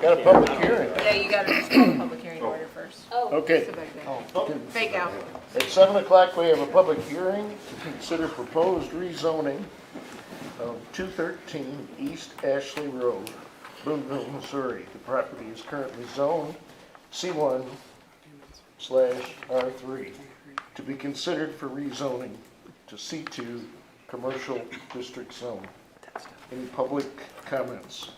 Got a public hearing. Yeah, you gotta just call the public hearing order first. Okay. Fake out. At 7 o'clock, we have a public hearing to consider proposed rezoning of 213 East Ashley Road, Boonville, Missouri. The property is currently zoned C1/R3 to be considered for rezoning to C2 Commercial District Zone. Any public comments?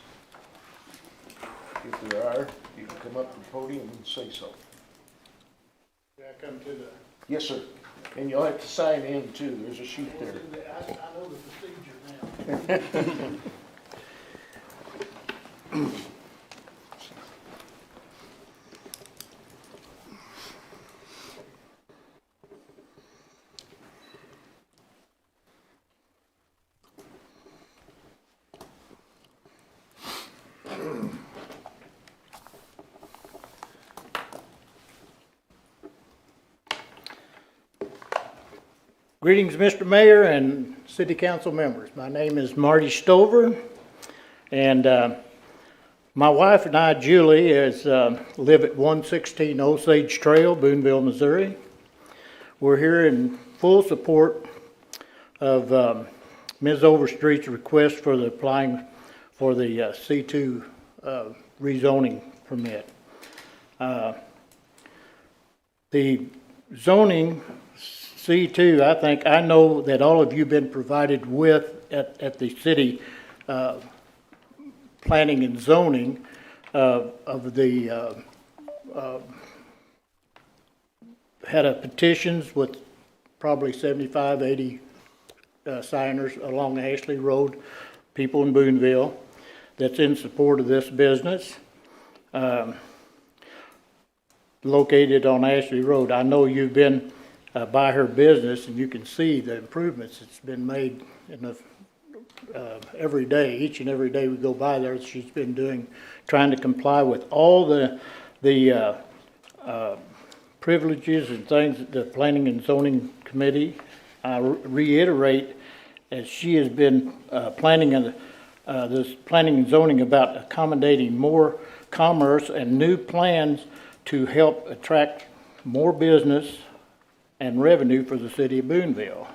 If there are, you can come up to the podium and say so. May I come to the? Yes, sir. And you'll have to sign in too. There's a sheet there. I know the procedure now. Greetings, Mr. Mayor and City Council members. My name is Marty Stover, and my wife and I, Julie, live at 116 Osage Trail, Boonville, Missouri. We're here in full support of Ms. Overstreet's request for the applying for the C2 rezoning permit. The zoning C2, I know that all of you have been provided with at the city planning and zoning of the had a petitions with probably 75, 80 signers along Ashley Road, people in Boonville that's in support of this business. Located on Ashley Road. I know you've been by her business, and you can see the improvements that's been made in the every day, each and every day we go by there. She's been trying to comply with all the privileges and things that the Planning and Zoning Committee. I reiterate, as she has been planning this planning and zoning about accommodating more commerce and new plans to help attract more business and revenue for the city of Boonville.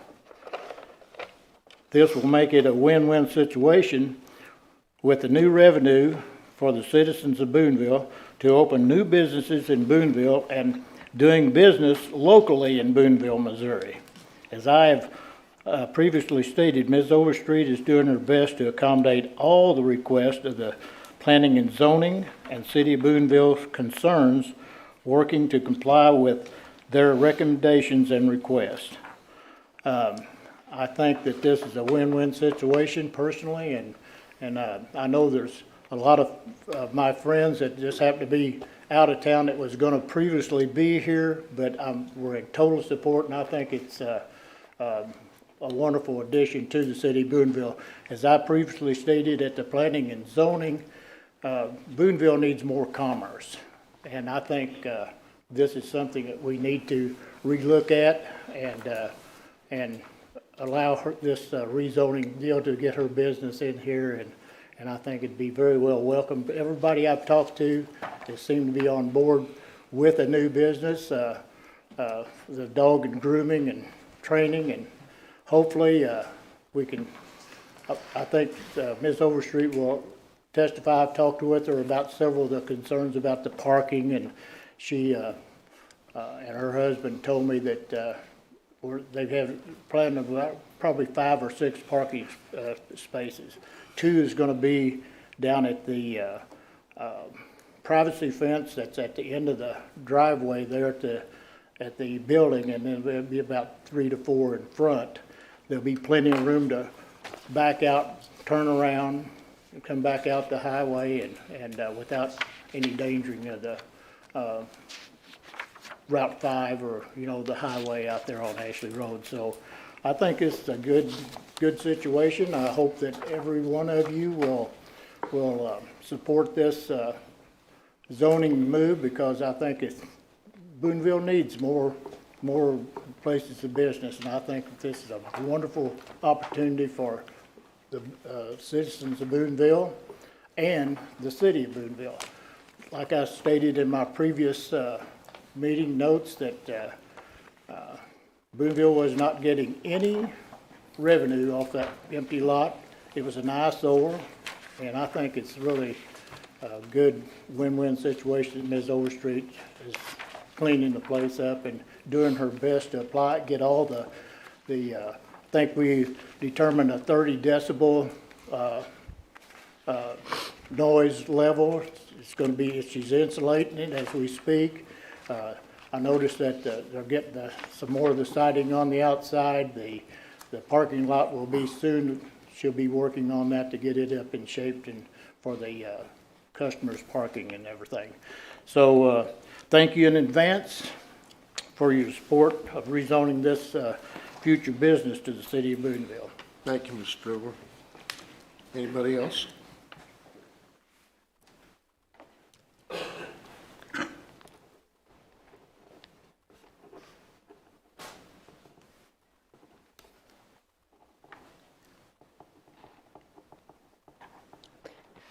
This will make it a win-win situation with the new revenue for the citizens of Boonville to open new businesses in Boonville and doing business locally in Boonville, Missouri. As I have previously stated, Ms. Overstreet is doing her best to accommodate all the requests of the Planning and Zoning and City of Boonville's concerns, working to comply with their recommendations and requests. I think that this is a win-win situation personally, and I know there's a lot of my friends that just happen to be out of town that was going to previously be here, but we're in total support, and I think it's a wonderful addition to the city of Boonville. As I previously stated at the Planning and Zoning, Boonville needs more commerce, and I think this is something that we need to relook at and allow her this rezoning deal to get her business in here, and I think it'd be very well welcome. Everybody I've talked to, they seem to be on board with a new business, the dog and grooming and training, and hopefully we can. I think Ms. Overstreet will testify. I've talked with her about several of the concerns about the parking, and she and her husband told me that they have planned about probably 5 or 6 parking spaces. 2 is going to be down at the privacy fence that's at the end of the driveway there at the building, and then there'll be about 3 to 4 in front. There'll be plenty of room to back out, turn around, and come back out the highway, and without any endangering of the Route 5 or, the highway out there on Ashley Road. So I think it's a good situation. I hope that every one of you will support this zoning move, because I think Boonville needs more places of business, and I think that this is a wonderful opportunity for the citizens of Boonville and the city of Boonville. like I stated in my previous meeting notes, that Boonville was not getting any revenue off that empty lot. It was an eyesore, and I think it's really a good win-win situation. Ms. Overstreet is cleaning the place up and doing her best to apply, get all the I think we determined a 30 decibel noise level. It's going to be, she's insulating it as we speak. I noticed that they're getting some more of the siding on the outside. The parking lot will be soon. She'll be working on that to get it up and shaped and for the customers parking and everything. So thank you in advance for your support of rezoning this future business to the city of Boonville. Thank you, Mr. Stover. Anybody else?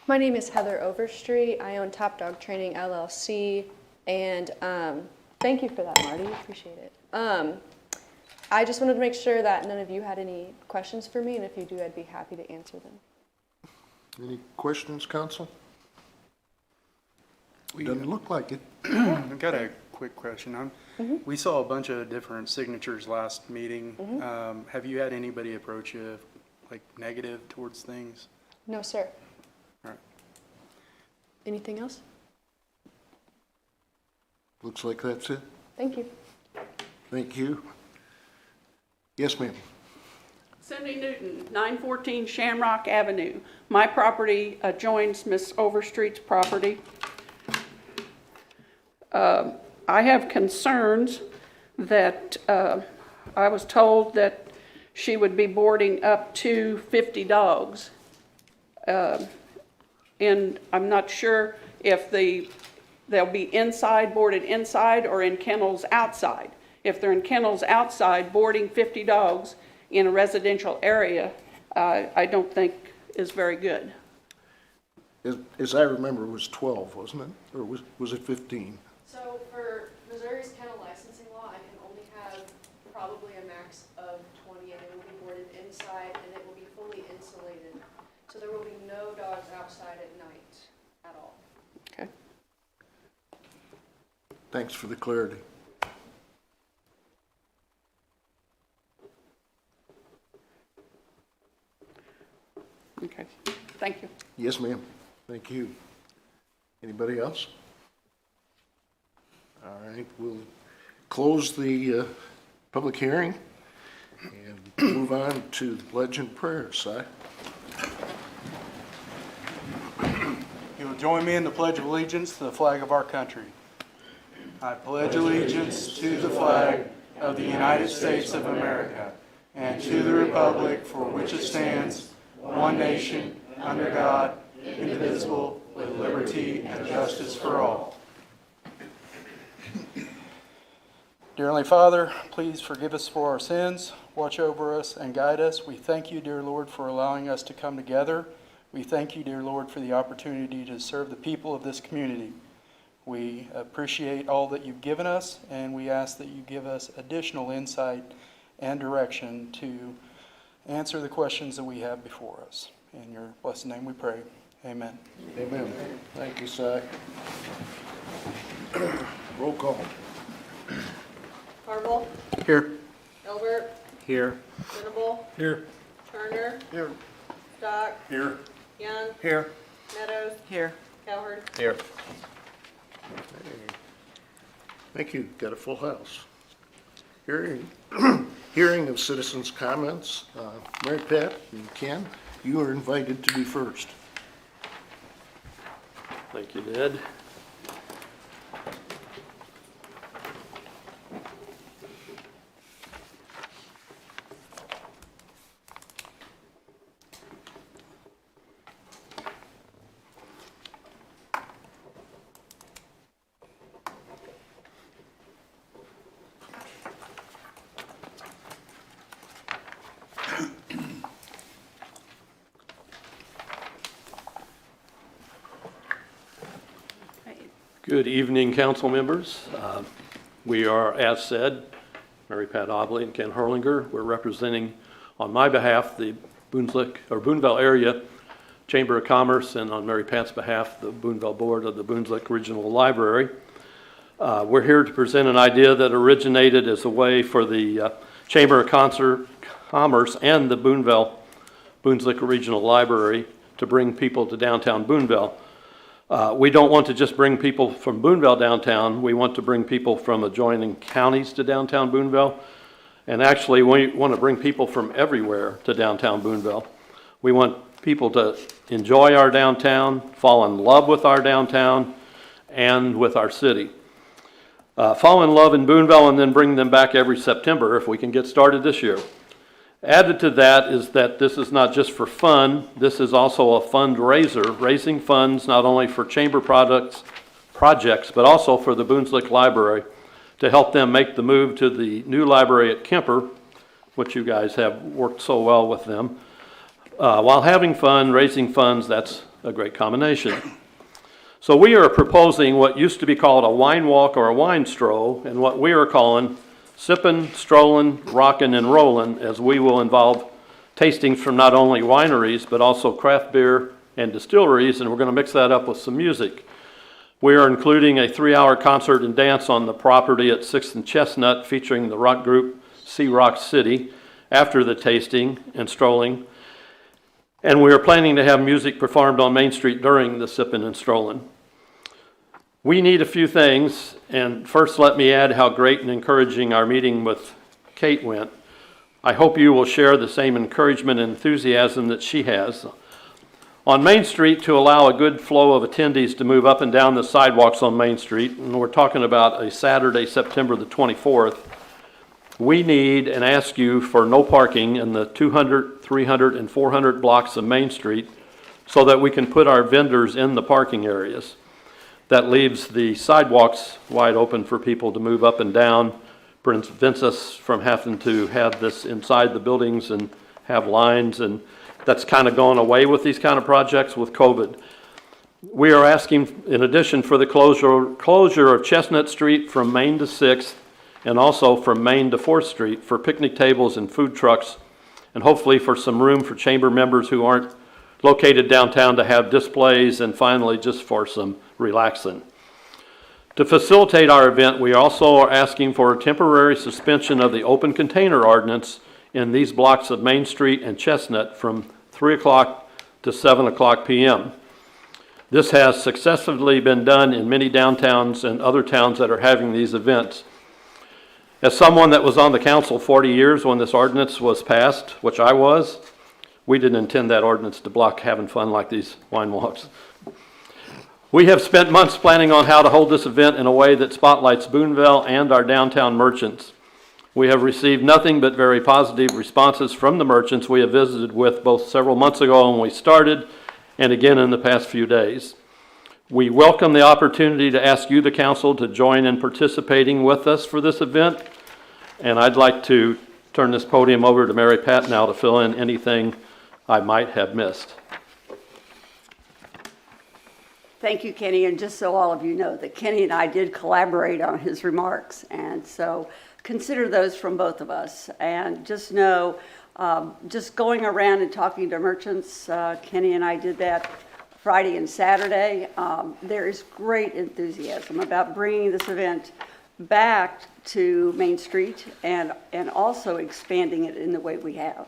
My name is Heather Overstreet. I own Top Dog Training LLC, and thank you for that, Marty. Appreciate it. I just wanted to make sure that none of you had any questions for me, and if you do, I'd be happy to answer them. Any questions, council? Doesn't look like it. I've got a quick question. We saw a bunch of different signatures last meeting. Have you had anybody approach you, like, negative towards things? No, sir. All right. Anything else? Looks like that's it. Thank you. Thank you. Yes, ma'am. Cindy Newton, 914 Shamrock Avenue. My property adjoins Miss Overstreet's property. I have concerns that I was told that she would be boarding up to 50 dogs. And I'm not sure if they'll be boarded inside or in kennels outside. If they're in kennels outside, boarding 50 dogs in a residential area, I don't think is very good. As I remember, it was 12, wasn't it? Or was it 15? So for Missouri's kennel licensing law, I can only have probably a max of 20, and it will be boarded inside, and it will be fully insulated. So there will be no dogs outside at night at all. Okay. Thanks for the clarity. Okay. Thank you. Yes, ma'am. Thank you. Anybody else? All right, we'll close the public hearing and move on to the pledge and prayer. Si? You will join me in the Pledge of Allegiance to the flag of our country. I pledge allegiance to the flag of the United States of America and to the republic for which it stands, one nation, under God, indivisible, with liberty and justice for all. Dear Heavenly Father, please forgive us for our sins, watch over us, and guide us. We thank you, dear Lord, for allowing us to come together. We thank you, dear Lord, for the opportunity to serve the people of this community. We appreciate all that you've given us, and we ask that you give us additional insight and direction to answer the questions that we have before us. In your blessed name we pray. Amen. Amen. Thank you, Si. Roll call. Harville, Here. Elbert, Here. Venable, Here. Turner, Here. Stock, Here. Young, Here. Meadows, Here. Cowherd. Here. Thank you. Got a full house. Hearing, hearing of citizens' comments. Mary Pat and Ken, you are invited to be first. Thank you, Ned. Good evening, council members. We are, as said, Mary Pat Obley and Ken Hurlinger. We're representing, on my behalf, the Boonville Area Chamber of Commerce, and on Mary Pat's behalf, the Boonville Board of the Boonville Regional Library. We're here to present an idea that originated as a way for the Chamber of Commerce and the Boonville Regional Library to bring people to downtown Boonville. We don't want to just bring people from Boonville downtown. We want to bring people from adjoining counties to downtown Boonville. And actually, we want to bring people from everywhere to downtown Boonville. We want people to enjoy our downtown, fall in love with our downtown, and with our city. Fall in love in Boonville and then bring them back every September if we can get started this year. Added to that is that this is not just for fun, this is also a fundraiser, raising funds not only for chamber projects, but also for the Boonville Library to help them make the move to the new library at Kemper, which you guys have worked so well with them. While having fun, raising funds, that's a great combination. So we are proposing what used to be called a wine walk or a wine stroll, and what we are calling sippin', strollin', rockin', and rollin', as we will involve tastings from not only wineries, but also craft beer and distilleries, and we're going to mix that up with some music. We are including a 3-hour concert and dance on the property at 6th and Chestnut, featuring the rock group Sea Rock City after the tasting and strolling. And we are planning to have music performed on Main Street during the sippin' and strollin'. We need a few things, and first let me add how great and encouraging our meeting with Kate went. I hope you will share the same encouragement and enthusiasm that she has. On Main Street, to allow a good flow of attendees to move up and down the sidewalks on Main Street, and we're talking about a Saturday, September the 24th, we need and ask you for no parking in the 200, 300, and 400 blocks of Main Street so that we can put our vendors in the parking areas. That leaves the sidewalks wide open for people to move up and down, prevents us from having to have this inside the buildings and have lines, and that's kind of gone away with these kind of projects with COVID. We are asking, in addition, for the closure of Chestnut Street from Main to 6th, and also from Main to 4th Street for picnic tables and food trucks, and hopefully for some room for chamber members who aren't located downtown to have displays, and finally just for some relaxing. To facilitate our event, we also are asking for a temporary suspension of the open container ordinance in these blocks of Main Street and Chestnut from 3 o'clock to 7 o'clock p.m. This has successfully been done in many downtowns and other towns that are having these events. As someone that was on the council 40 years when this ordinance was passed, which I was, we didn't intend that ordinance to block having fun like these wine walks. We have spent months planning on how to hold this event in a way that spotlights Boonville and our downtown merchants. We have received nothing but very positive responses from the merchants we have visited with both several months ago when we started and again in the past few days. We welcome the opportunity to ask you, the council, to join in participating with us for this event, and I'd like to turn this podium over to Mary Pat now to fill in anything I might have missed. Thank you, Kenny, and just so all of you know that Kenny and I did collaborate on his remarks, and so consider those from both of us. And just know, just going around and talking to merchants, Kenny and I did that Friday and Saturday. There is great enthusiasm about bringing this event back to Main Street and also expanding it in the way we have.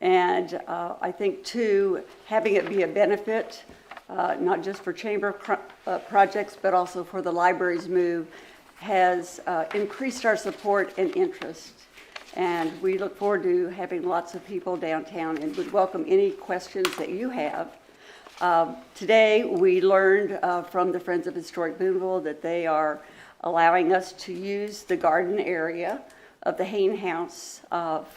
And I think, too, having it be a benefit, not just for chamber projects, but also for the library's move, has increased our support and interest. And we look forward to having lots of people downtown and would welcome any questions that you have. Today, we learned from the Friends of Historic Boonville that they are allowing us to use the garden area of the Hayne House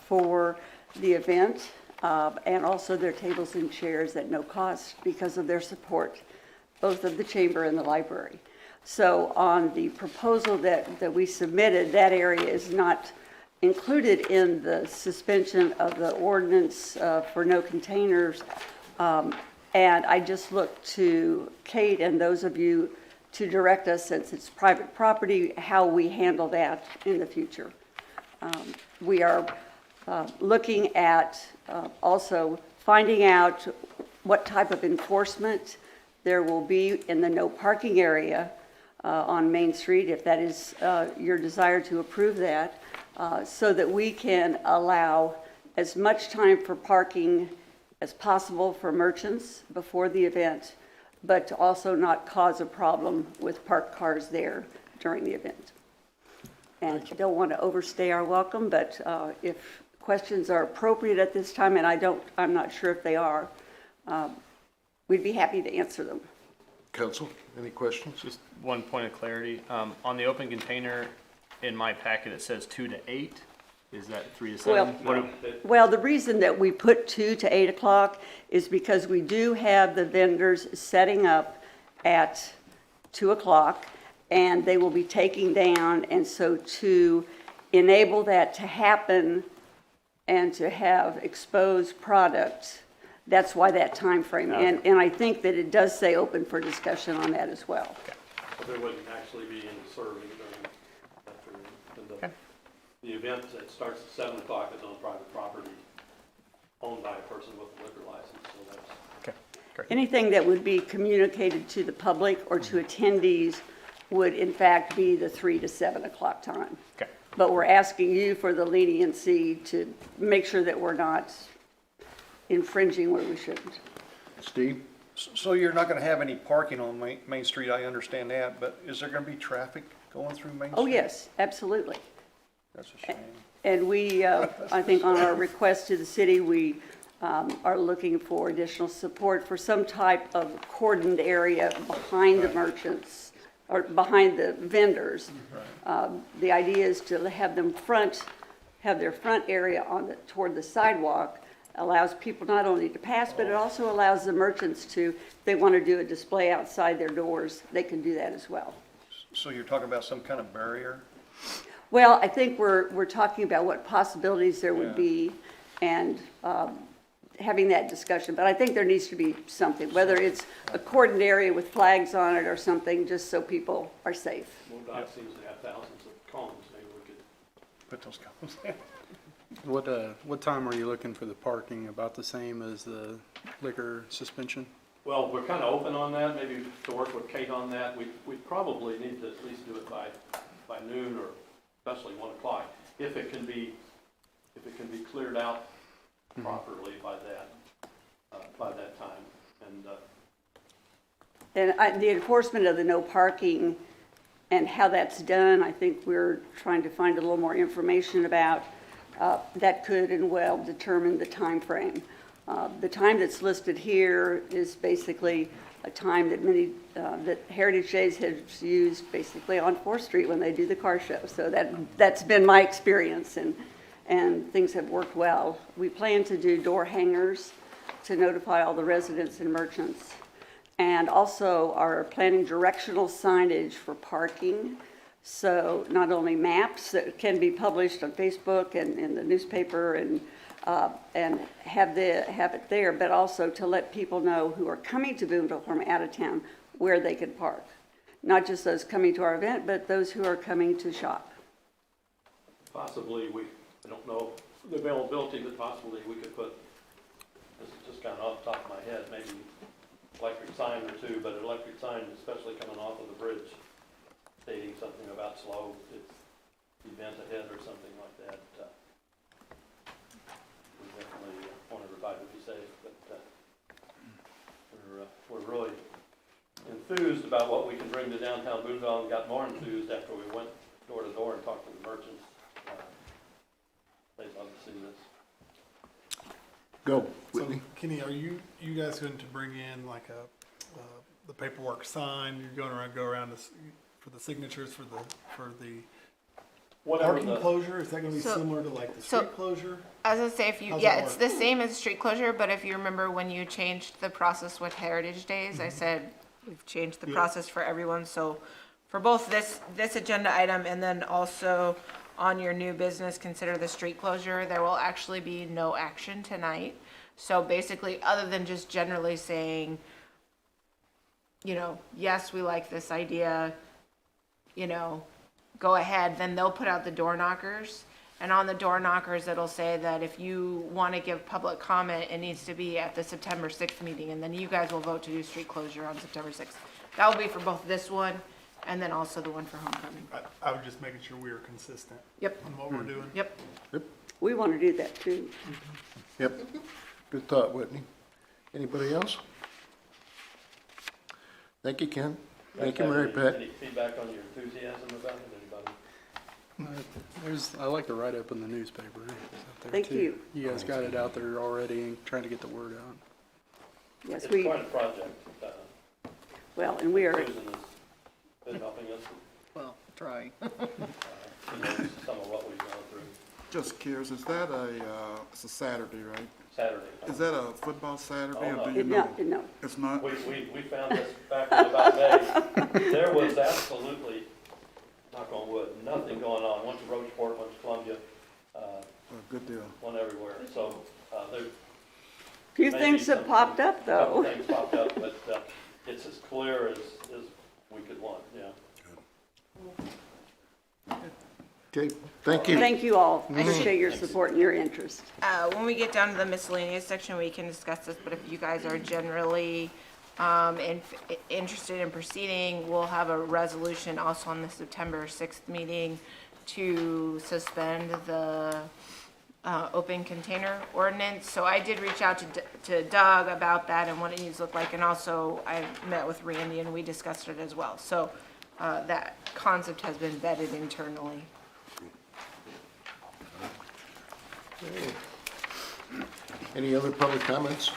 for the event, and also their tables and chairs at no cost because of their support, both of the chamber and the library. So on the proposal that we submitted, that area is not included in the suspension of the ordinance for no containers. And I just look to Kate and those of you to direct us, since it's private property, how we handle that in the future. We are looking at also finding out what type of enforcement there will be in the no parking area on Main Street, if that is your desire to approve that, so that we can allow as much time for parking as possible for merchants before the event, but to also not cause a problem with parked cars there during the event. And I don't want to overstay our welcome, but if questions are appropriate at this time, and I'm not sure if they are, we'd be happy to answer them. Council, any questions? Just one point of clarity. On the open container, in my packet, it says 2 to 8. Is that 3 to 7? Well, the reason that we put 2 to 8 o'clock is because we do have the vendors setting up at 2 o'clock, and they will be taking down, and so to enable that to happen and to have exposed product, that's why that time frame. And I think that it does say open for discussion on that as well. There wouldn't actually be any serving during the afternoon. The event that starts at 7 o'clock is on private property owned by a person with a liquor license, so that's. Anything that would be communicated to the public or to attendees would in fact be the 3 to 7 o'clock time. Okay. But we're asking you for the leniency to make sure that we're not infringing where we shouldn't. Steve? So you're not going to have any parking on Main Street, I understand that, but is there going to be traffic going through Main Street? Oh, yes, absolutely. That's a shame. And we, I think on our request to the city, we are looking for additional support for some type of cordoned area behind the merchants or behind the vendors. The idea is to have them have their front area toward the sidewalk, allows people not only to pass, but it also allows the merchants to, if they want to do a display outside their doors, they can do that as well. So you're talking about some kind of barrier? Well, I think we're talking about what possibilities there would be and having that discussion. But I think there needs to be something, whether it's a cordoned area with flags on it or something, just so people are safe. MoDOT seems to have thousands of cones, maybe we could. Put those cones in. What time are you looking for the parking? About the same as the liquor suspension? Well, we're kind of open on that, maybe to work with Kate on that. We probably need to at least do it by noon or especially 1 o'clock, if it can be cleared out properly by that time. And the enforcement of the no parking and how that's done, I think we're trying to find a little more information about. That could and will determine the time frame. The time that's listed here is basically a time that that Heritage Days has used basically on 4th Street when they do the car show. So that's been my experience, and things have worked well. We plan to do door hangers to notify all the residents and merchants, and also are planning directional signage for parking. So not only maps that can be published on Facebook and in the newspaper and have it there, but also to let people know who are coming to Boonville from out of town where they can park. Not just those coming to our event, but those who are coming to shop. Possibly, I don't know the availability, but possibly we could put, this is just kind of off the top of my head, maybe electric sign or two, but an electric sign, especially coming off of the bridge, stating something about slow event ahead or something like that. We definitely want everybody to be safe, but we're really enthused about what we can bring to downtown Boonville, and got more enthused after we went door to door and talked to the merchants. They'd love to see this. Go, So, Whitney. Kenny, are you guys going to bring in like the paperwork signed? You're going around, go around for the signatures for the Whatever parking closure? Is that going to be So- similar to like the so- street closure? I was gonna say, How's yeah, that it's work? the same as street closure, but if you remember when you changed the process with Heritage Days, I said, we've changed the Yeah. process for everyone, so for both this agenda item and then also on your new business, consider the street closure, there will actually be no action tonight. So basically, other than just generally saying, you know, yes, we like this idea, you know, go ahead, then they'll put out the door knockers. And on the door knockers, it'll say that if you want to give public comment, it needs to be at the September 6th meeting, and then you guys will vote to do street closure on September 6th. That will be for both this one and then also the one for homecoming. I was just making sure we were consistent Yep, on what we're doing. yep. We want to do that too. Yep. Good thought, Whitney. Anybody else? Thank you, Ken. Thank you, Mary Pat. Any feedback on your enthusiasm about it, anybody? I like the write-up in the newspaper. It's out there, Thank too. you. You guys got it out there already and trying to get the word out. Yes, It's we, quite a project. well, and we are, Susan has been helping us, Well, try. she knows some of what we've gone through. Just curious, is that it's a Saturday, right? Saturday. Is that a football Saturday, Oh, or no. do you know? no, It's not? We found this back in about May. There was absolutely, knock on wood, nothing going on. Went to Roachport, went to Columbia, Good deal. went everywhere. So, there's few maybe things have some- popped up couple though. things popped up, but it's as clear as we could want, yeah. Okay, thank you. Thank you all. Appreciate your support and your interest. When we get down to the miscellaneous section, we can discuss this, but if you guys are generally interested in proceeding, we'll have a resolution also on the September 6th meeting to suspend the open container ordinance. So I did reach out to Doug about that and what it needs to look like, and also I met with Randy and we discussed it as well. So that concept has been vetted internally. Any other public comments?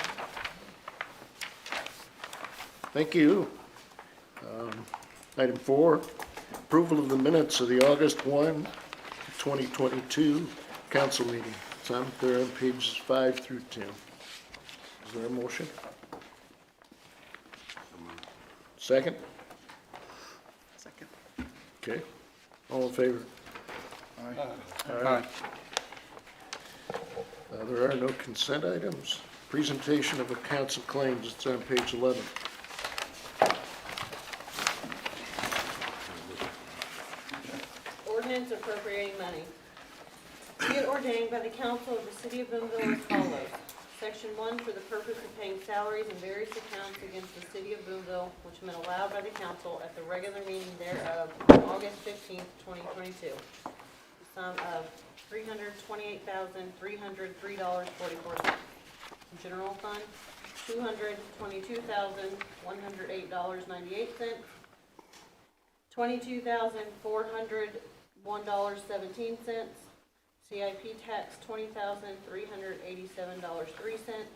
Thank you. Item 4, approval of the minutes of the August 1, 2022 council meeting. It's on there on pages 5 through 10. Is there a motion? Second? Second. Okay. All in favor? Aye. There are no consent items. Presentation of accounts and claims, it's on page 11. Ordinance appropriating money. Be it ordained by the council of the city of Boonville as follows. Section 1, for the purpose of paying salaries in various accounts against the city of Boonville, which have been allowed by the council at the regular meeting thereof on August 15th, 2022. The sum of $328,303.44. General fund, $222,108.98. $22,401.17. CIP tax, $20,387.03.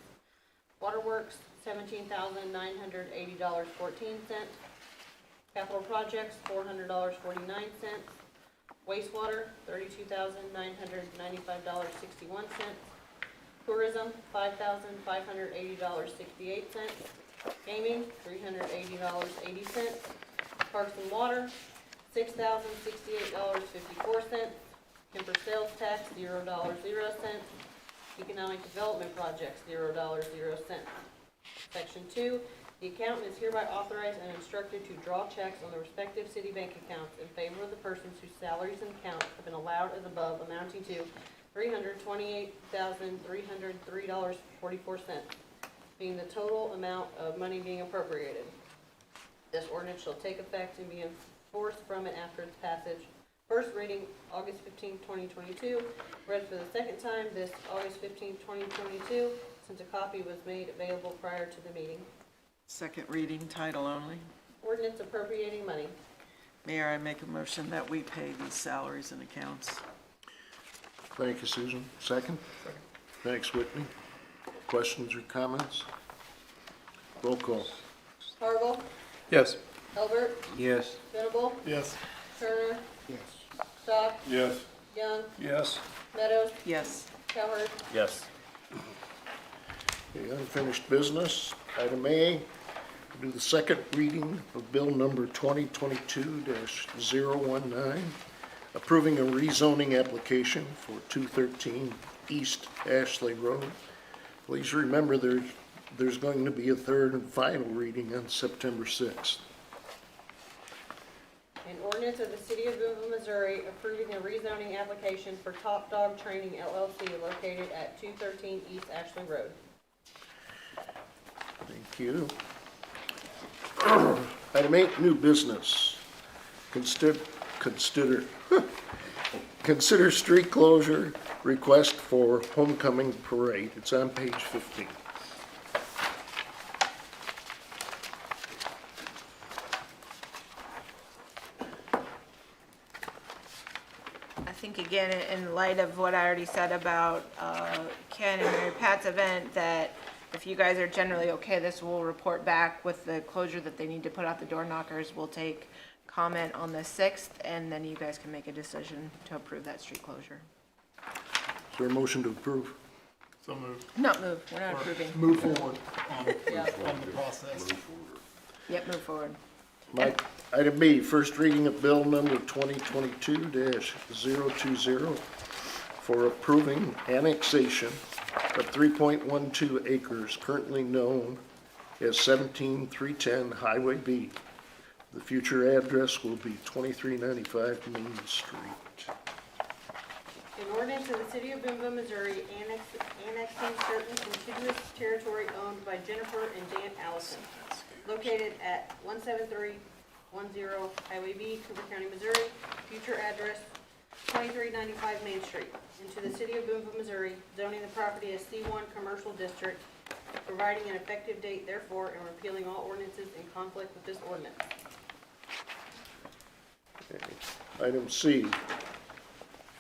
Waterworks, $17,980.14. Capital projects, $400.49. Wastewater, $32,995.61. Tourism, $5,580.68. Gaming, $380.80. Parks and Water, $6,068.54. Timber sales tax, $0.00. Economic Development Projects, $0.00. Section 2, the accountant is hereby authorized and instructed to draw checks on the respective city bank accounts in favor of the persons whose salaries and accounts have been allowed as above, amounting to $328,303.44, being the total amount of money being appropriated. This ordinance shall take effect and be enforced from and after its passage. First reading, August 15, 2022. Read for the second time this August 15, 2022, since a copy was made available prior to the meeting. Second reading, title only. Ordinance appropriating money. Mayor, I make a motion that we pay these salaries and accounts. Thank you, Susan. Second? Thanks, Whitney. Questions or comments? Roll call. Harville, Yes. Albert, Yes. Venable, Yes. Turner, Yes. Stock, Yes. Young, Yes. Meadows, Yes. Cowherd. Yes. Okay, unfinished business. Item A, do the second reading of bill number 2022-019, approving a rezoning application for 213 East Ashley Road. Please remember there's going to be a third and final reading on September 6th. An ordinance of the City of Boonville, Missouri approving a rezoning application for Top Dog Training LLC located at 213 East Ashley Road. Thank you. Item 8, new business. Consider street closure request for homecoming parade. It's on page 15. I think again, in light of what I already said about Ken and Mary Pat's event, that if you guys are generally okay, this will report back with the closure that they need to put out the door knockers. We'll take comment on the 6th, and then you guys can make a decision to approve that street closure. Is there a motion to approve? So moved. Not move, we're not approving. Move forward on the process. Yep, move forward. Item B, first reading of bill number 2022-020 for approving annexation of 3.12 acres currently known as 17310 Highway B. The future address will be 2395 Main Street. An ordinance of the City of Boonville, Missouri annexing certain contiguous territory owned by Jennifer and Dan Allison, located at 17310 Highway B, Cooper County, Missouri, future address 2395 Main Street, into the City of Boonville, Missouri, zoning the property as C1 Commercial District, providing an effective date therefore, and repealing all ordinances in conflict with this ordinance. Okay. Item C,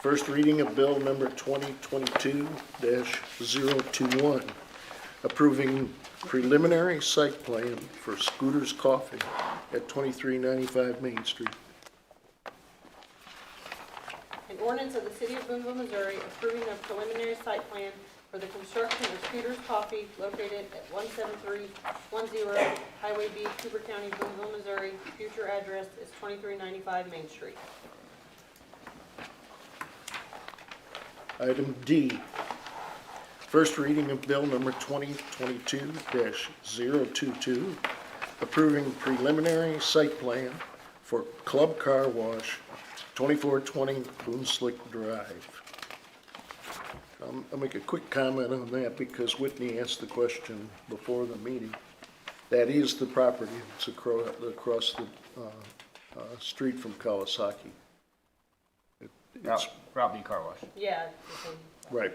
first reading of bill number 2022-021, approving preliminary site plan for Scooter's Coffee at 2395 Main Street. An ordinance of the City of Boonville, Missouri approving a preliminary site plan for the construction of Scooter's Coffee located at 17310 Highway B, Cooper County, Boonville, Missouri. Future address is 2395 Main Street. Item D, first reading of bill number 2022-022, approving preliminary site plan for Club Car Wash, 2420 Boonslick Drive. I'll make a quick comment on that because Whitney asked the question before the meeting. That is the property that's across the street from Kawasaki. It's Route B car wash. Yeah. right,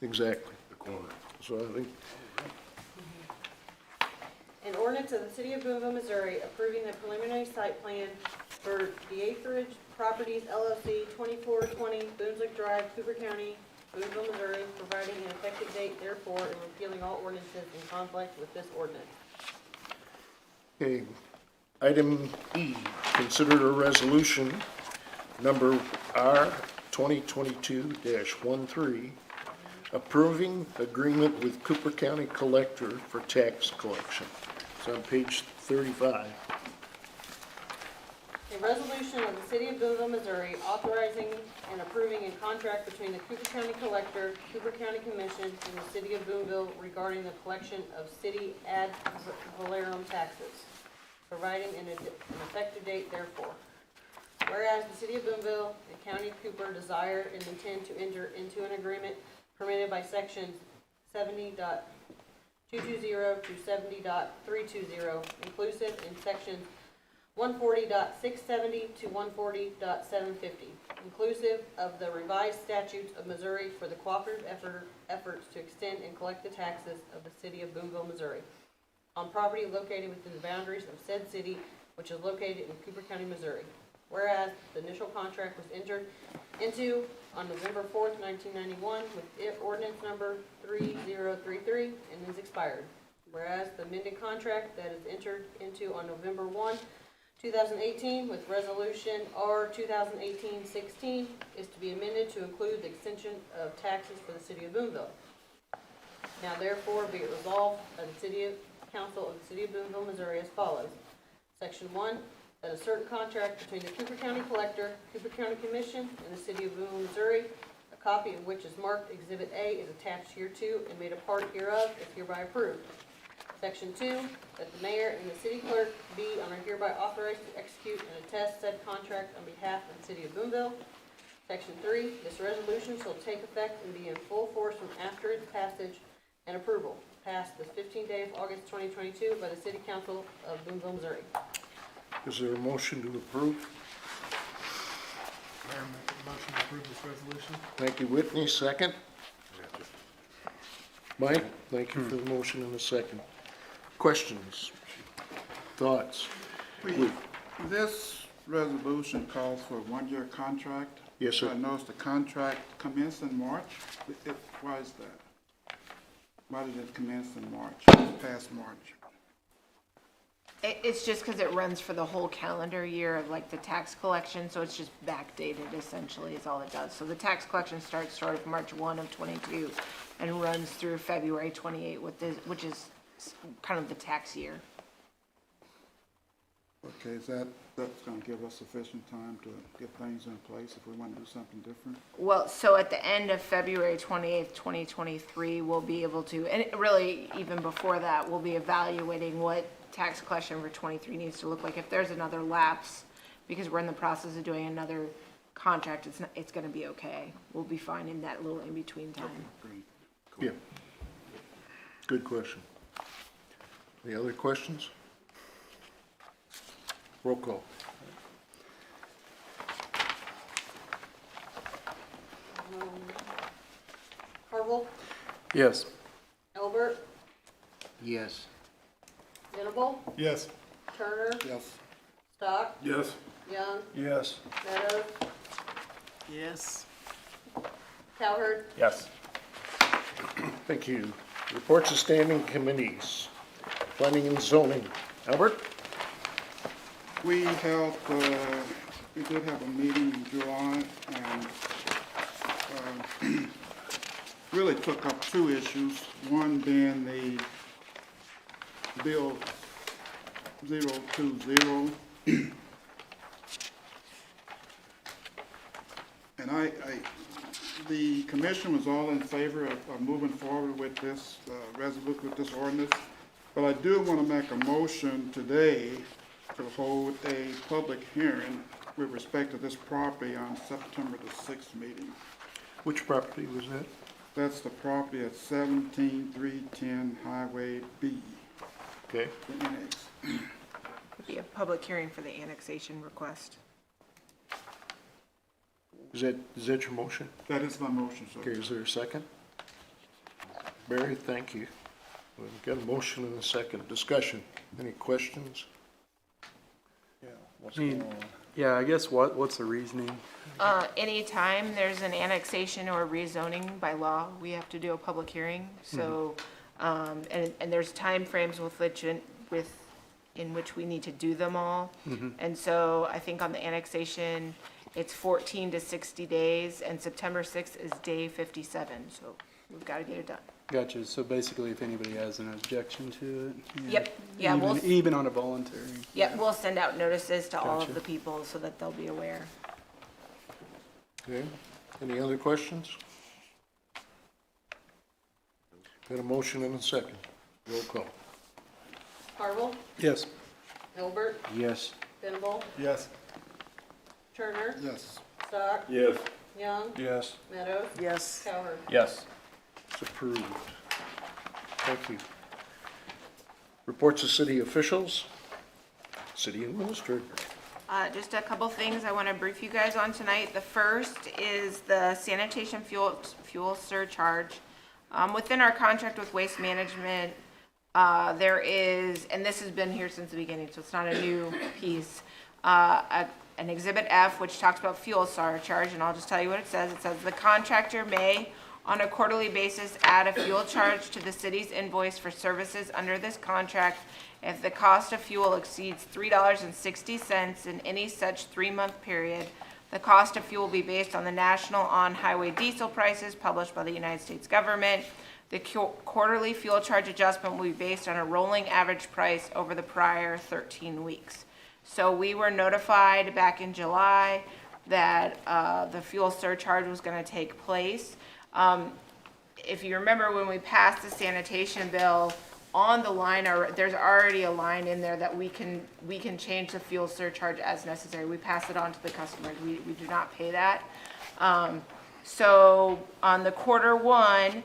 exactly. So I think An ordinance of the City of Boonville, Missouri approving the preliminary site plan for the Acreage Properties LLC, 2420 Boonslick Drive, Cooper County, Boonville, Missouri, providing an effective date therefore, and repealing all ordinances in conflict with this ordinance. okay. Item E, consider a resolution number R 2022-13, approving agreement with Cooper County Collector for tax collection. It's on page 35. A resolution of the City of Boonville, Missouri, authorizing and approving a contract between the Cooper County Collector, Cooper County Commission, and the City of Boonville regarding the collection of city ad valorem taxes, providing an effective date therefore. Whereas the City of Boonville and County of Cooper desire and intend to enter into an agreement permitted by sections 70.220 to 70.320, inclusive in sections 140.670 to 140.750, inclusive of the revised statutes of Missouri for the cooperative efforts to extend and collect the taxes of the City of Boonville, Missouri, on property located within the boundaries of said city, which is located in Cooper County, Missouri. Whereas the initial contract was entered into on November 4th, 1991, with ordinance number 3033, and is expired. Whereas the amended contract that is entered into on November 1, 2018, with resolution R 2018-16, is to be amended to include the extension of taxes for the City of Boonville. Now therefore be it resolved by the Council of the City of Boonville, Missouri as follows. Section 1, that a certain contract between the Cooper County Collector, Cooper County Commission, and the City of Boonville, Missouri, a copy of which is marked Exhibit A, is attached hereto and made a part hereof, is hereby approved. Section 2, that the mayor and the city clerk be and are hereby authorized to execute and attest said contract on behalf of the city of Boonville. Section 3, this resolution shall take effect and be in full force from after its passage and approval, passed the 15th day of August 2022 by the City Council of Boonville, Missouri. Is there a motion to approve? Mayor, make a motion to approve this resolution. Thank you, Whitney. Second? Mike, thank you for the motion and the second. Questions? Thoughts? This resolution calls for a one-year contract. Yes, sir. I noticed the contract commenced in March. Why is that? Why did it commence in March, past March? It's just because it runs for the whole calendar year of like the tax collection, so it's just backdated essentially is all it does. So the tax collection starts sort of March 1 of 22 and runs through February 28 with this, which is kind of the tax year. Okay, that's gonna give us sufficient time to get things in place if we want to do something different? Well, so at the end of February 28th, 2023, we'll be able to, and really even before that, we'll be evaluating what tax collection for 23 needs to look like. If there's another lapse, because we're in the process of doing another contract, it's going to be okay. We'll be fine in that little in-between time. Great. Yeah. Good question. Any other questions? Roll call. Harville, Yes. Elbert, Yes. Venable, Yes. Turner, Yes. Stock, Yes. Young, Yes. Meadows, Yes. Cowherd, Yes. Thank you. Reports of standing committees. Planning and zoning. Albert? We did have a meeting in July and really took up two issues, one being the Bill 020. And the commission was all in favor of moving forward with this with this ordinance, but I do want to make a motion today to hold a public hearing with respect to this property on September the 6th meeting. Which property was that? That's the property at 17310 Highway B. Okay. the annex. It'd be a public hearing for the annexation request. Is that your motion? That is my motion, sir. Okay, is there a second? Barry, thank you. We've got a motion and a second. Discussion. Any questions? Yeah, what's going on? Yeah, I guess what's the reasoning? Anytime there's an annexation or rezoning by law, we have to do a public hearing. So, and there's timeframes in which we need to do them all. And so I think on the annexation, it's 14 to 60 days, and September 6th is day 57. So we've got to get it done. Gotcha. So basically, if anybody has an objection to it. Yep. Yeah, Even on a voluntary. Yep, we'll send out notices to all Gotcha. of the people so that they'll be aware. Okay. Any other questions? Got a motion and a second. Roll call. Harville, Yes. Elbert, Yes. Venable, Yes. Turner, Yes. Stock, Yes. Young, Yes. Meadows, Yes. Cowherd. Yes. It's approved. Thank you. Reports of city officials. City administrator. Just a couple things I want to brief you guys on tonight. The first is the sanitation fuel surcharge. Within our contract with Waste Management, there is, and this has been here since the beginning, so it's not a new piece, an Exhibit F, which talks about fuel surcharge, and I'll just tell you what it says. It says the contractor may, on a quarterly basis, add a fuel charge to the city's invoice for services under this contract if the cost of fuel exceeds $3.60 in any such 3-month period. The cost of fuel will be based on the national on-highway diesel prices published by the United States government. The quarterly fuel charge adjustment will be based on a rolling average price over the prior 13 weeks. So we were notified back in July that the fuel surcharge was going to take place. If you remember when we passed the sanitation bill, on the line, there's already a line in there that we can change the fuel surcharge as necessary. We pass it on to the customers. We do not pay that. So on the Q1,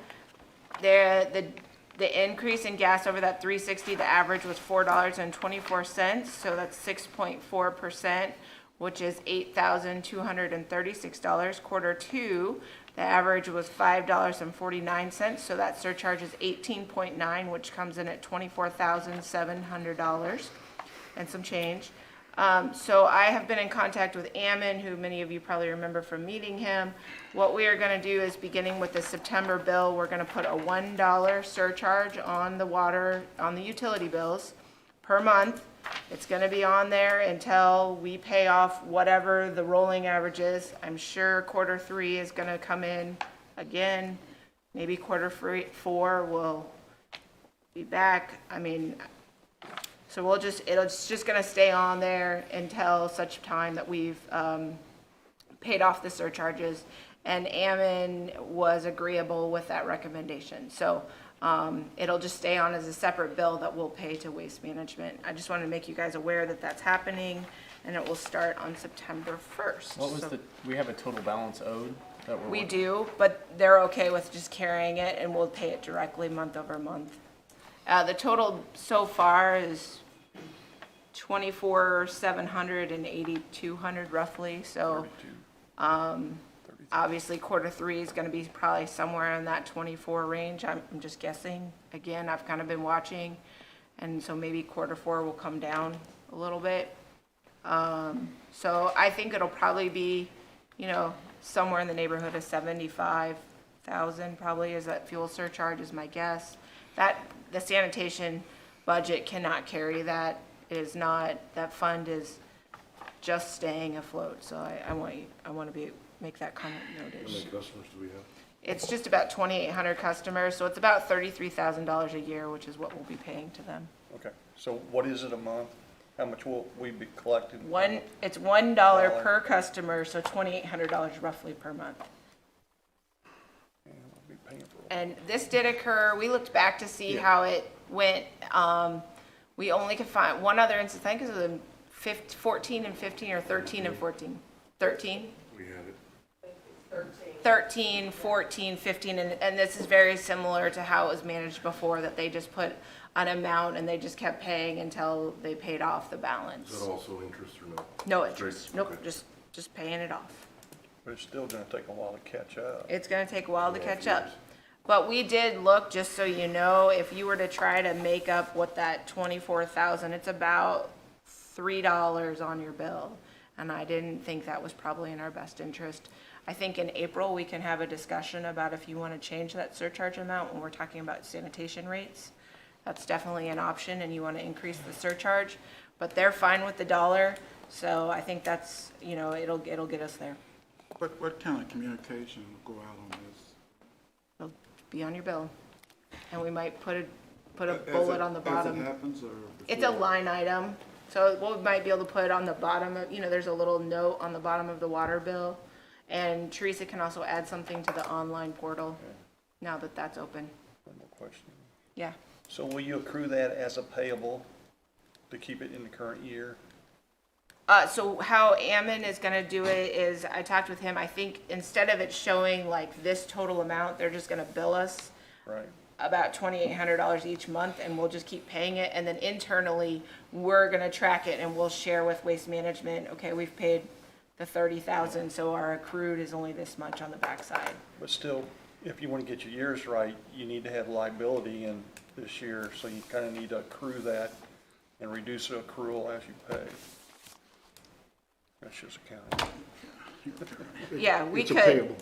the increase in gas over that 360, the average was $4.24, so that's 6.4%, which is $8,236. Q2, the average was $5.49, so that surcharge is 18.9, which comes in at $24,700 and some change. So I have been in contact with Ammon, who many of you probably remember from meeting him. What we are gonna do is, beginning with the September bill, we're gonna put a $1 surcharge on the water, on the utility bills per month. It's gonna be on there until we pay off whatever the rolling average is. I'm sure Q3 is gonna come in again. Maybe Q4 will be back. I mean, so it's just gonna stay on there until such time that we've paid off the surcharges. And Ammon was agreeable with that recommendation. So it'll just stay on as a separate bill that we'll pay to Waste Management. I just wanted to make you guys aware that that's happening, and it will start on September 1st. What was So we have a total balance owed that we do, but they're okay with just carrying it, and we'll pay it directly month over month. The total so far is $24,700 and $8,200 roughly, so, obviously Q3 is gonna be probably somewhere in that 24 range, I'm just guessing. Again, I've kind of been watching, and so maybe Q4 will come down a little bit. So I think it'll probably be, somewhere in the neighborhood of 75,000 probably is that fuel surcharge is my guess. That, the sanitation budget cannot carry that. It is not, that fund is just staying afloat, so I want to make that comment noted. How many customers do we have? It's just about 2,800 customers, so it's about $33,000 a year, which is what we'll be paying to them. Okay, so what is it a month? How much will we be collecting? It's $1 per customer, so $2,800 roughly per month. And we'll be paying for it. And this did occur, we looked back to see how it went. We only could find one other instance, I think it was in 14 and 15 or 13 and 14. 13? We had it. 13, 14, 15, and this is very similar to how it was managed before, that they just put an amount and they just kept paying until they paid off the balance. Is that also interest or no? No interest, Straight? nope, Okay. just paying it off. But it's still gonna take a while to catch up. It's gonna take a while to 2.5 catch up. years. But we did look, just so you know, if you were to try to make up what that 24,000, it's about $3 on your bill. And I didn't think that was probably in our best interest. I think in April, we can have a discussion about if you want to change that surcharge amount when we're talking about sanitation rates. That's definitely an option, and you want to increase the surcharge, but they're fine with the dollar, so I think that's, it'll get us there. What kind of communication will go out on this? It'll be on your bill, and we might put a As bullet it- on the bottom. As it happens, or? It's a before? line item, so what we might be able to put on the bottom of, there's a little note on the bottom of the water bill. And Teresa can also add something to the online portal, now that that's open. One more question. Yeah. So will you accrue that as a payable to keep it in the current year? So how Ammon is gonna do it is, I talked with him, I think instead of it showing like this total amount, they're just gonna bill us Right. about $2,800 each month, and we'll just keep paying it, and then internally, we're gonna track it and we'll share with Waste Management, okay, we've paid the 30,000, so our accrued is only this much on the backside. But still, if you want to get your years right, you need to have liability in this year, so you kind of need to accrue that and reduce the accrual as you pay. That's just accounting. Yeah, we It's a could, payable.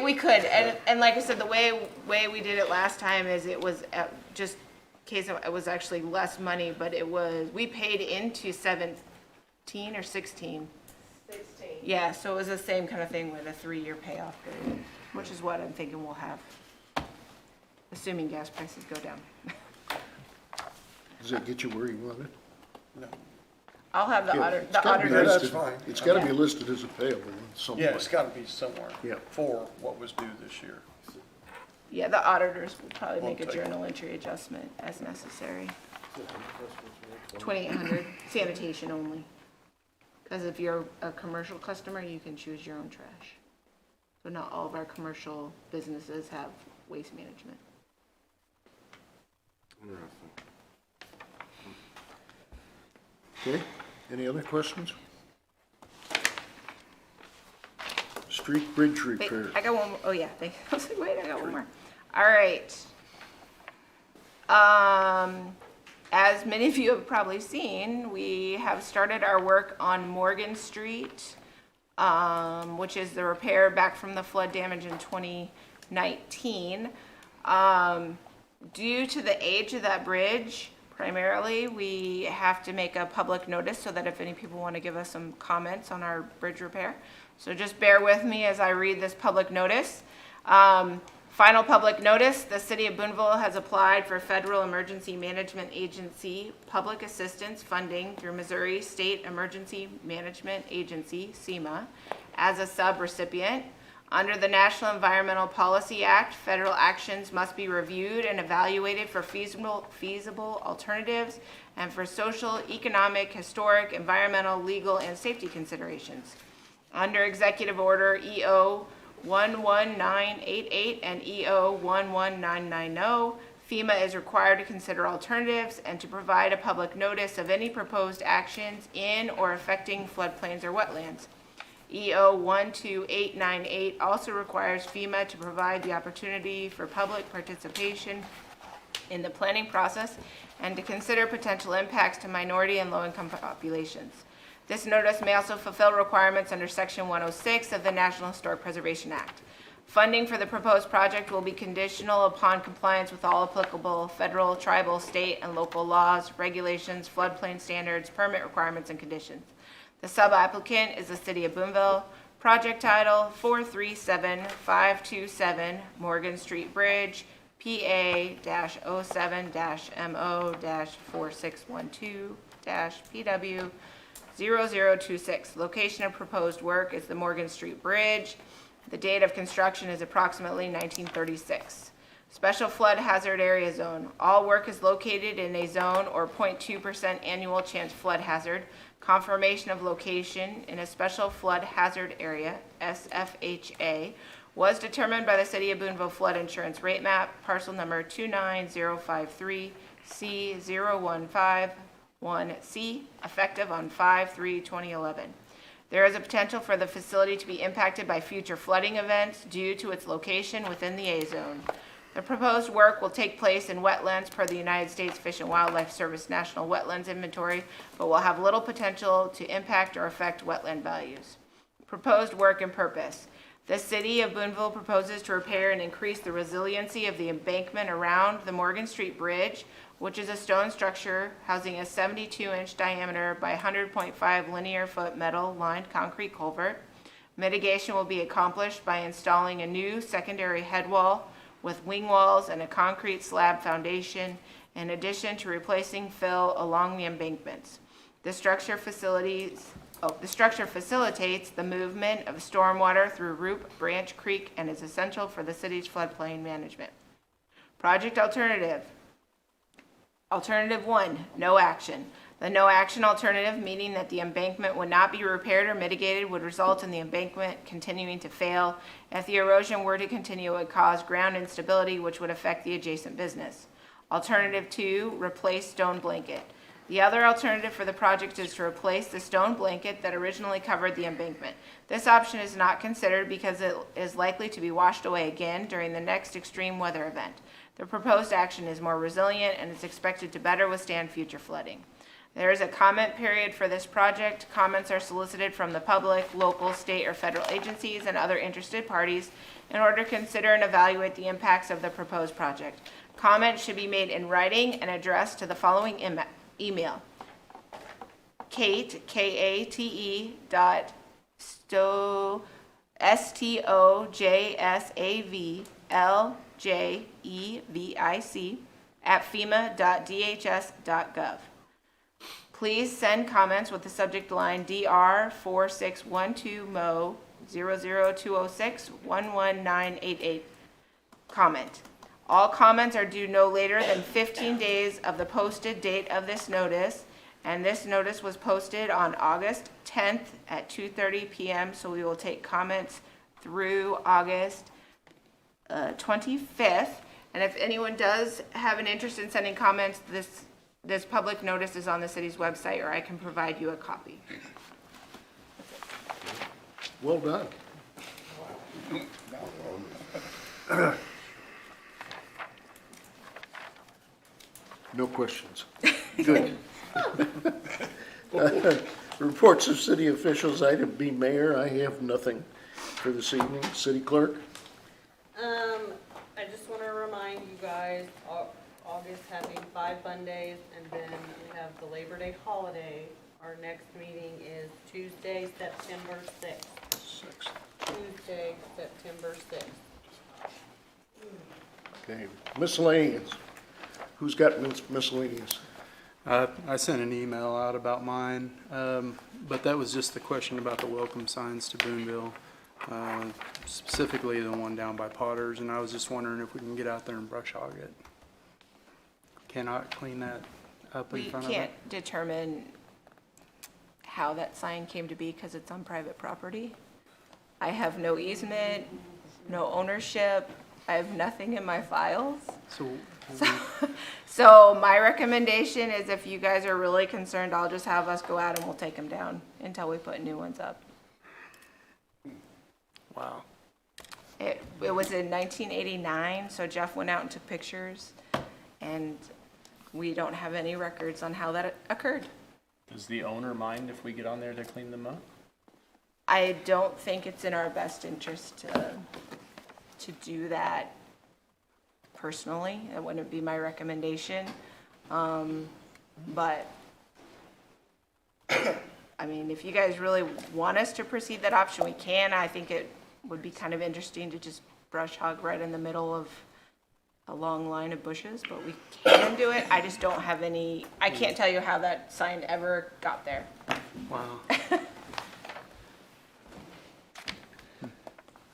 we could, and like I said, the way we did it last time is it was just case it was actually less money, but we paid into 17 or 16. 16. Yeah, so it was the same kind of thing with a 3-year payoff period, which is what I'm thinking we'll have, assuming gas prices go down. Does that get you where you want it? No. I'll have the Yeah, auditor, it's the gotta be auditor. That's listed. fine. It's gotta be Yeah. listed as a payable in some Yeah, way. it's got to be somewhere. Yeah. For what was due this year. Yeah, the auditors will probably make a Won't take it. journal entry adjustment as necessary. 2,800, sanitation only. Because if you're a commercial customer, you can choose your own trash. So not all of our commercial businesses have waste management. Okay, any other questions? Street bridge Wait, repair. I got one more. Oh, yeah, thank you. I was like, wait, I got one more. All right. As many of you have probably seen, we have started our work on Morgan Street, which is the repair back from the flood damage in 2019. Due to the age of that bridge, primarily, we have to make a public notice so that if any people want to give us some comments on our bridge repair. So just bear with me as I read this public notice. Final public notice, the City of Boonville has applied for Federal Emergency Management Agency public assistance funding through Missouri State Emergency Management Agency, SEMA, as a subrecipient. Under the National Environmental Policy Act, federal actions must be reviewed and evaluated for feasible alternatives and for social, economic, historic, environmental, legal, and safety considerations. Under Executive Order EO 11988 and EO 11990, FEMA is required to consider alternatives and to provide a public notice of any proposed actions in or affecting floodplains or wetlands. EO 12898 also requires FEMA to provide the opportunity for public participation in the planning process and to consider potential impacts to minority and low-income populations. This notice may also fulfill requirements under Section 106 of the National Historic Preservation Act. Funding for the proposed project will be conditional upon compliance with all applicable federal, tribal, state, and local laws, regulations, floodplain standards, permit requirements, and conditions. The sub-applicant is the City of Boonville. Project title 437527 Morgan Street Bridge, PA-07-MO-4612-PW 0026. Location of proposed work is the Morgan Street Bridge. The date of construction is approximately 1936. Special flood hazard area zone. All work is located in a zone or 0.2% annual chance flood hazard. Confirmation of location in a special flood hazard area, SFHA, was determined by the City of Boonville Flood Insurance Rate Map, parcel number 29053C0151C, effective on 5/3/2011. There is a potential for the facility to be impacted by future flooding events due to its location within the A zone. The proposed work will take place in wetlands per the United States Fish and Wildlife Service National Wetlands Inventory, but will have little potential to impact or affect wetland values. Proposed work and purpose. The City of Boonville proposes to repair and increase the resiliency of the embankment around the Morgan Street Bridge, which is a stone structure housing a 72-inch diameter by 100.5 linear foot metal lined concrete culvert. Mitigation will be accomplished by installing a new secondary head wall with wing walls and a concrete slab foundation, in addition to replacing fill along the embankments. The structure facilitates the movement of stormwater through Root Branch Creek and is essential for the city's floodplain management. Project alternative. Alternative 1, no action. The no action alternative, meaning that the embankment would not be repaired or mitigated, would result in the embankment continuing to fail. If the erosion were to continue, it would cause ground instability, which would affect the adjacent business. Alternative 2, replace stone blanket. The other alternative for the project is to replace the stone blanket that originally covered the embankment. This option is not considered because it is likely to be washed away again during the next extreme weather event. The proposed action is more resilient and is expected to better withstand future flooding. There is a comment period for this project. Comments are solicited from the public, local, state, or federal agencies and other interested parties in order to consider and evaluate the impacts of the proposed project. Comments should be made in writing and addressed to the following email. Kate, K-A-T-E, STOJSAVLJEVIC @FEMA.DHS.gov. Please send comments with the subject line DR 4612 MO 00206 11988 comment. All comments are due no later than 15 days of the posted date of this notice, and this notice was posted on August 10th at 2:30 p.m., so we will take comments through August 25th. And if anyone does have an interest in sending comments, this public notice is on the city's website, or I can provide you a copy. Well done. No questions. Good. Reports of city officials, item B, Mayor, I have nothing for this evening. City Clerk? I just want to remind you guys, August having 5 fun days, and then we have the Labor Day holiday. Our next meeting is Tuesday, September 6th. Tuesday, September 6th. Okay. Miscellaneous. Who's got miscellaneous? I sent an email out about mine, but that was just the question about the welcome signs to Boonville, specifically the one down by Potter's, and I was just wondering if we can get out there and brush hog it. Cannot clean that up in We front of it? can't determine how that sign came to be because it's on private property. I have no easement, no ownership, I have nothing in my files. So my recommendation is if you guys are really concerned, I'll just have us go out and we'll take them down until we put new ones up. Wow. It was in 1989, so Jeff went out and took pictures, and we don't have any records on how that occurred. Does the owner mind if we get on there to clean them up? I don't think it's in our best interest to do that personally. It wouldn't be my recommendation. But, I mean, if you guys really want us to proceed that option, we can. I think it would be kind of interesting to just brush hog right in the middle of a long line of bushes, but we can do it. I just don't have any, I can't tell you how that sign ever got there. Wow.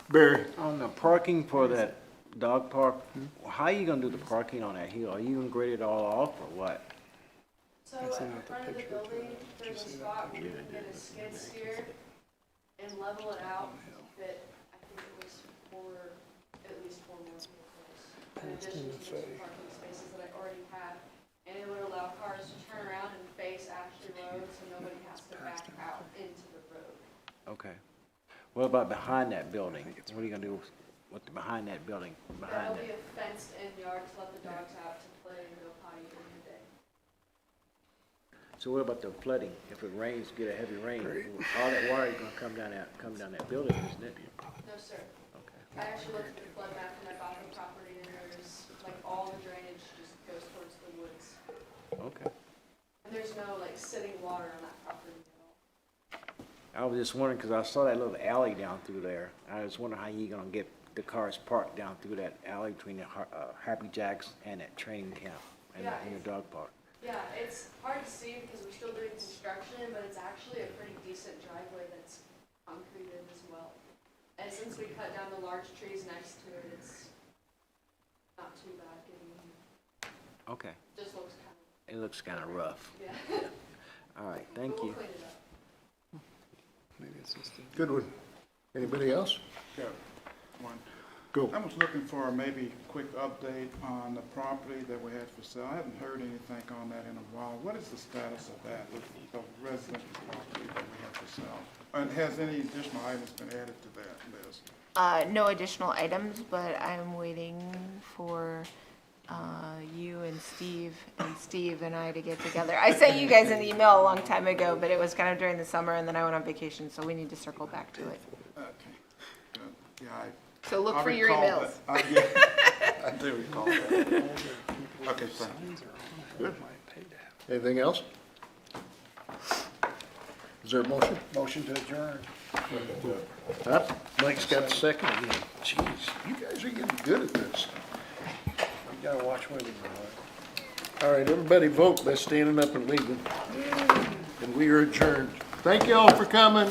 Barry? On the parking for that dog park, how are you gonna do the parking on that hill? Are you gonna grade it all off or what? So in front of the building, there's a spot where you can get a skid steer and level it out to fit, I think it was at least four more vehicles. In addition to the two parking spaces that I already have. And it would allow cars to turn around and face Ashley Road so nobody has to back out into the road. Okay. What about behind that building? What are you gonna do with behind that building, behind That'll be that? a fenced-in yard to let the dogs out to play and go potty during the day. So what about the flooding? If it rains, get a heavy rain, all that water is gonna come down that building, isn't it? No, sir. Okay. I actually looked at the flood map and I bought the property and there's, like, all the drainage just goes towards the woods. Okay. And there's no, like, sitting water on that property at all. I was just wondering, cause I saw that little alley down through there. I was wondering how you gonna get the cars parked down through that alley between the Happy Jacks and that training camp and the dog park. Yeah, it's hard to see because we're still doing construction, but it's actually a pretty decent driveway that's concreted as well. And since we cut down the large trees next to it, it's not too bad getting in. Okay. Just looks kind of, It looks kinda rough. yeah. All right, thank We'll you. clean it up. Maybe it's just a... Good one. Anybody else? Got one. Go. I was looking for a maybe quick update on the property that we had for sale. I haven't heard anything on that in a while. What is the status of that, with the residential property that we have for sale? And has any additional items been added to that list? No additional items, but I'm waiting for you and Steve and I to get together. I sent you guys an email a long time ago, but it was kind of during the summer and then I went on vacation, so we need to circle back to it. Okay, good. Yeah, So look I for your recall emails. that. I do recall that. Okay, thank you. Good. Anything else? Is there a motion? Motion to adjourn. Huh? Mike's got the second again. Jeez, you guys are getting good at this. You gotta watch with him, All right, everybody vote by standing up and leaving. And we are adjourned. Thank you all for coming.